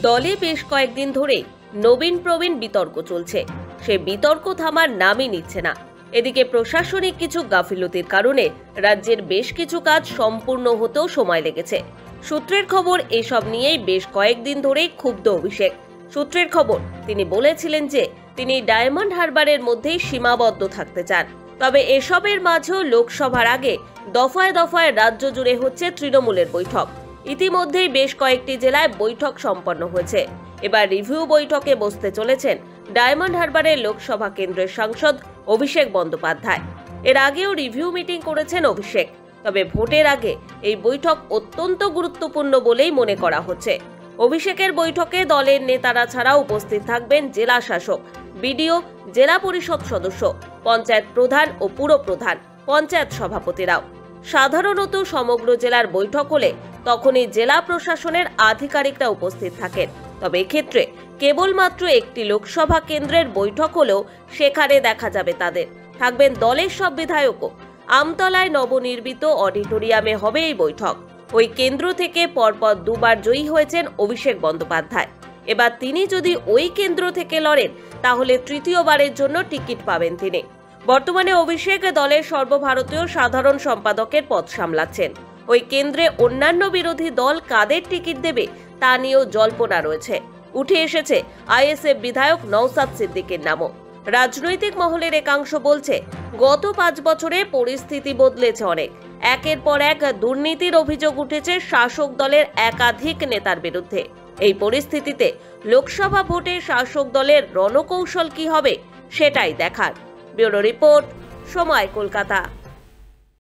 দলে বেশ কয়েকদিন ধরে নবীন প্রবীণ বিতর্ক চলছে। সে বিতর্ক থামার নামই নিচ্ছে না। এদিকে প্রশাসনিক কিছু গাফিলতির কারণে রাজ্যের বেশ কিছু কাজ সম্পূর্ণ হতেও সময় লেগেছে। সূত্রের খবর, এসব নিয়েই বেশ কয়েকদিন ধরেই ক্ষুব্ধ অভিষেক। সূত্রের খবর, তিনি বলেছিলেন যে তিনি ডায়মন্ড হারবারের মধ্যেই সীমাবদ্ধ থাকতে চান। তবে এসবের মাঝেও লোকসভার আগে দফায় দফায় রাজ্য জুড়ে হচ্ছে তৃণমূলের বৈঠক। ইতিমধ্যেই বেশ কয়েকটি জেলায় বৈঠক সম্পন্ন হয়েছে। এবার রিভিউ বৈঠকে বসতে চলেছেন ডায়মন্ড হারবারের লোকসভা কেন্দ্রের সাংসদ অভিষেক বন্দ্যোপাধ্যায়। এর আগেও রিভিউ মিটিং করেছেন অভিষেক। তবে ভোটের আগে এই বৈঠক অত্যন্ত গুরুত্বপূর্ণ বলেই মনে করা হচ্ছে। অভিষেকের বৈঠকে দলের নেতারা ছাড়াও উপস্থিত থাকবেন জেলা শাসক, বিডিও, জেলা পরিষদ সদস্য, পঞ্চায়েত প্রধান ও পুরপ্রধান, পঞ্চায়েত সভাপতিরাও। সাধারণত সমগ্র জেলার বৈঠক হলে তখনই জেলা প্রশাসনের আধিকারিকরা উপস্থিত থাকেন। তবে এক্ষেত্রে কেবলমাত্র একটি লোকসভা কেন্দ্রের বৈঠক হলেও সেখানে দেখা যাবে তাদের। থাকবেন দলের সব বিধায়কও। আমতলায় নবনির্মিত অডিটোরিয়ামে হবে এই বৈঠক। ওই কেন্দ্র থেকে পরপর দুবার জয়ী হয়েছেন অভিষেক বন্দ্যোপাধ্যায়। এবার তিনি যদি ওই কেন্দ্র থেকে লড়েন তাহলে তৃতীয়বারের জন্য টিকিট পাবেন তিনি। বর্তমানে অভিষেক দলের সর্বভারতীয় সাধারণ সম্পাদকের পদ সামলাচ্ছেন। ওই কেন্দ্রে অন্যান্য বিরোধী দল কাদের টিকিট দেবে তা নিয়েও জল্পনা রয়েছে। উঠে এসেছে আইএসএফ বিধায়ক নওশাদ সিদ্দিকের নামও। রাজনৈতিক মহলের একাংশ বলছে, গত 5 বছরে পরিস্থিতি বদলেছে অনেক। একের পর এক দুর্নীতির অভিযোগ উঠেছে শাসক দলের একাধিক নেতার বিরুদ্ধে। এই পরিস্থিতিতে লোকসভা ভোটে শাসক দলের রণকৌশল কি হবে সেটাই দেখার। ব্যুরো রিপোর্ট, সময়, কলকাতা।